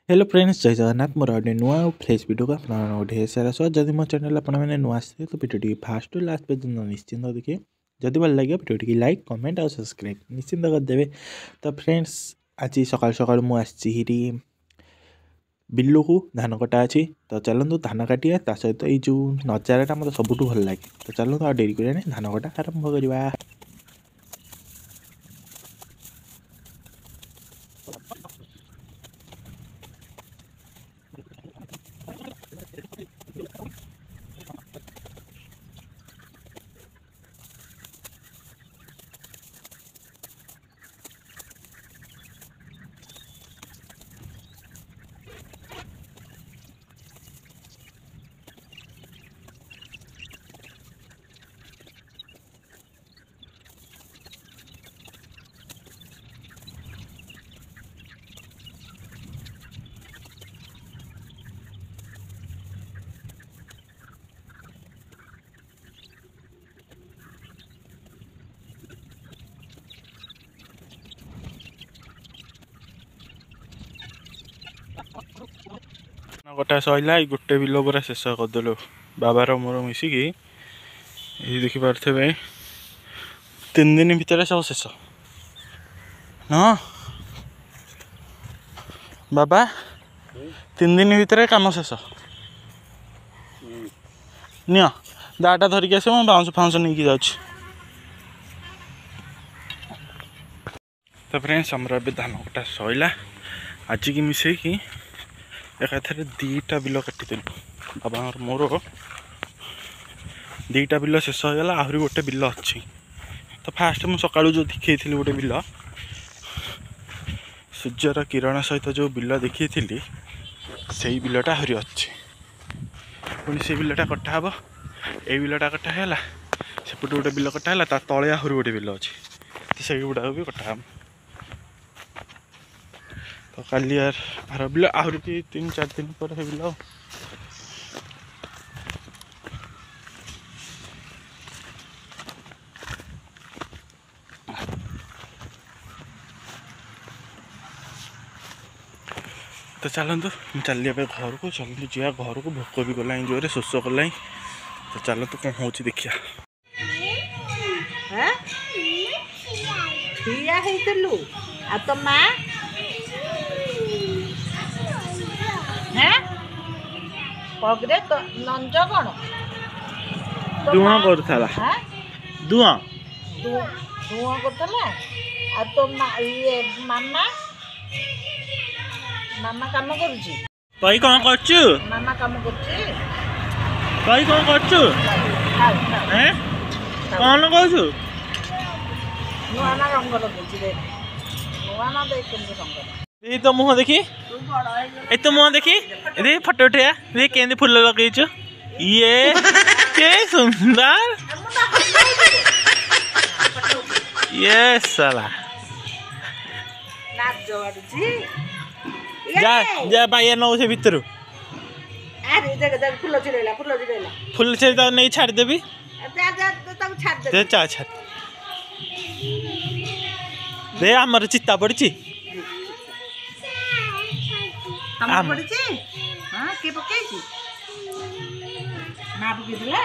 Hello friends, जय जगन्नाथ। मोर गोटे नुआ और फ्रेश वीडियो को गोटे सारा सह जदि मो चैनल आपने नुआ आसते तो वीडियो फास्ट टू लास्ट पर्यटन निश्चिंत देखिए। जदि भल लगे वीडियो लाइक कमेंट और सब्सक्राइब निश्चिंत करदे। तो फ्रेंड्स, आज सकाल सकाल मुझे बिल्लू को धान कटा अच्छी तो चलते धान काटिया सहित ये जो नजारा मतलब सबुठ भल लगे। तो चलते आ डेरी कर धान कटा आरंभ करवा। कटा सैला गोटे बिल पूरा शेष करदेलु बाबार मोर मिसिकी। ये देखिपे 3 दिन भितर सब शेष न बाबा। 3 दिन भितर कम शेष नि दाटा धरिकी आस बाउंस फाउंस नहीं जा। तो फ्रेंड्स आमर ए धान कटा सैला आज की मिसेकी एकाथरे 2टा बिल काटिदेलु बाबा मोर 2टा बिल शेष होगा। आहरी गोटे बिल अच्छी तो फास्ट मुझे सकाळु जो देखी गोटे बिल सूर्यर किरण सहित जो बिल देखी से बिलटा आहरी अच्छी पुणी से बिलटा कटाहब। ये बिलटा कटाला सेपटे गोटे बिल कटाला तले आहरी गोटे बिल अच्छी तो से गुड़ा भी कटाहब। तो काली आर बिल आहरी 3-4 दिन पर बिल तो चलतु चलिए घर को चलते जा घर को भोक भी गला जोरे शोष कला। तो चलतु कौन हो देखिया। तो माँ पगरे तो नंज कौन दुआ करथला दुआ धुआं करथला आ तो ये मामा मामा काम करुची कई कौन करछु मामा काम करुची कई कौन करछु हैं कौन करछु नुआ ना रंग लगुची दे नुआ ना देख केंदे रंग ये तो मुह देखी ए तो मुह देखी ये फोटो उठा ये केंदे फूल लगेछु ये के सुंदर ये साला नाच जोड़ुची जा जा बाया नौ से भीतर अरे देख देख फूल चिरेला फूल से तो नहीं छाड़ देबी जा जा तब छाड़ दे दे चा छाड़ दे हमर चित्ता पड़ची हम पड़ची हां के पकेची ना पके दिला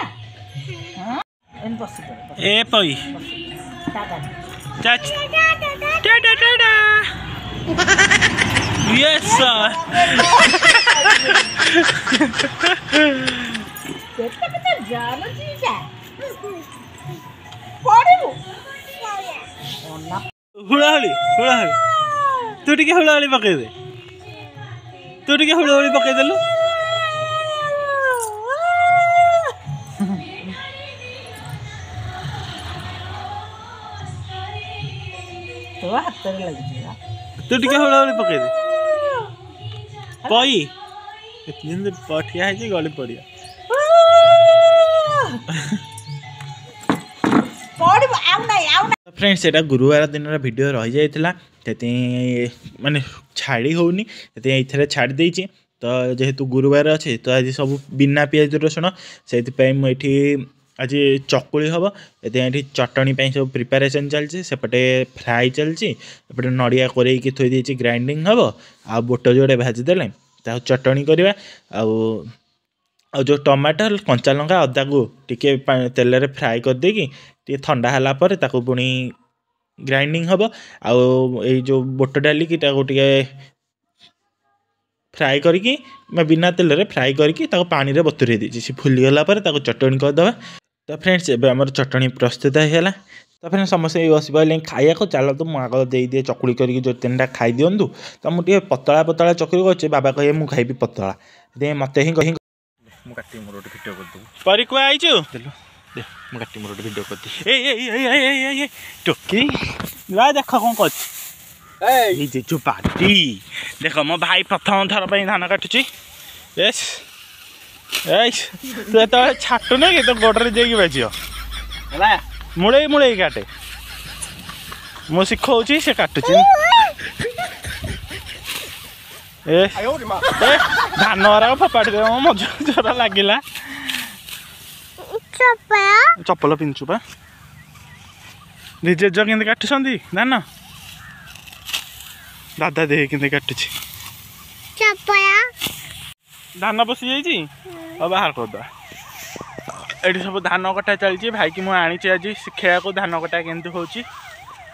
हां इन पॉसिबल ए पई दादा चाच टाटा यस सर केते जानो चीजा पड़िबो ओना हुड़ाहड़ी तू टिके हुड़ाहड़ी पके दे तू टिके हुड़ाहड़ी पके देलु तो हाथ रे लगी तू टिके हुड़ाहड़ी पके दे पई इतनी पठिया है कि गली पड़िया फ्रेंड्स एटा गुरुवार दिन वीडियो रही जाइथिला माने छाड़ी होनी ये छाड़ी देछि। तो जेहेतु गुरुवार अच्छे तो आज सब बिना पियाज रसुण से मुझे आज चकुली हम ये चटणी सब प्रिपेरेसन चलती सेपटे फ्राए चलती एपटे नड़िया कोरेकी थोड़ी देती ग्राइंडिंग हम आ बुट जोड़े भाजीदे चटणी करवा जो टमाटर कंचा लंका अदा को टिके तेल फ्राए कर देकी ठंडा है पुणी ग्राइंडिंग हम आई जो बुट डाली की टे फ्राए करके बिना तेल रे फ्राए करके पानी रे बतुरे देछि से फुलीगला चटणी करदे। तो फ्रेंड्स एबे हमर चटणी प्रस्तुत है। तो फ्रेंड्स समस्ते बस पारे खाया को चल तो मुझे दे दिए चकुड़ी करके जो 3टा खाई दिंतु तो मुझे पतला पतला चकुड़ी कर बाबा कहे मुझे खाइबी पतला दे मत ही कहीं भिडियो कर परी कुआ आइचु काटी मोर भिडियो कर टोकी ला देख कौन कर जो पार्टी देख मो भाई प्रथम थर पर धान काटुची यस तू तो छाटु ना कि तो गोड़े जाइए बाजी मुड़े मुड़े काटे मु शिखौची से काटुची धान वाला फोपाड़ी दे मो जोर लगिला चप्पल पिंधु पा जेज के काटुंट धान दादा दे के काटुची धान बसी जाइए बाहर करदा ये सब धान कटा चलती भाई की मुझे आज शिखा को धान कटा केमती होची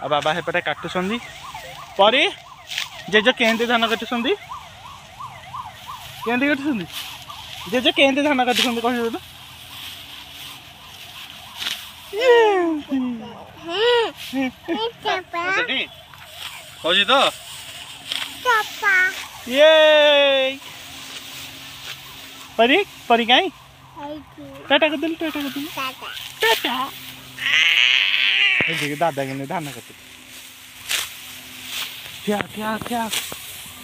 आ बाबा सेपटे काटुंट परी जेज केमती धान काटुंट केमती काटुंट जेज केमती धान काटुंट कह तो ये परी परी कहीं टाटा कर दिल टाटा कर दिल टाटा देखिए दादा के धान कट क्या क्या क्या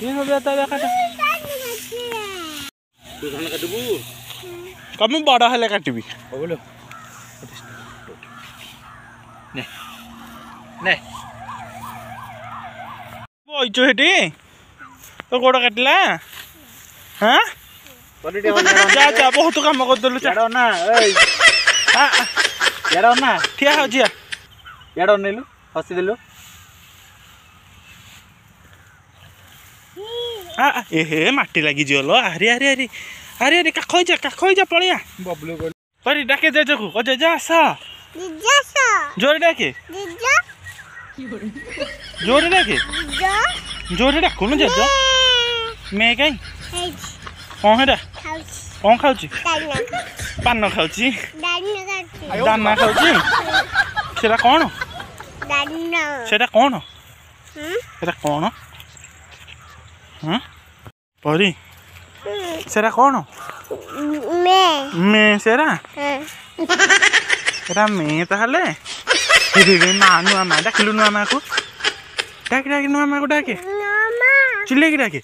ये सब दादा काटा तू धान काटबू कम बड़ हेले काटबी बोलो ने ने बोइचो हेटी तो गोड़ काटला हाँ जा बहुत काम करदेलु चाड़ ना यार ना ठिया हो जिया यार नेलु हसी देलु एहे माटी लगी जियो अरे अरे अरे अरे अरे काख जा पड़िया बबलू परी डाके जेज को जेज आसा जोर डाके जोर डाके जोर डाकू न जेज मैं कहीं कौन है कौन खाऊची पान खाऊची दाना खाऊची सेटा कौन सेटा कौन सेटा कौन हाँ परी सेटा कौन मैं सेरा सेटा मैं ताहले माँ नुआ माँ डाकिलु नुआ माँ को डाके नुआ माँ को डाके चिल्ले की डाके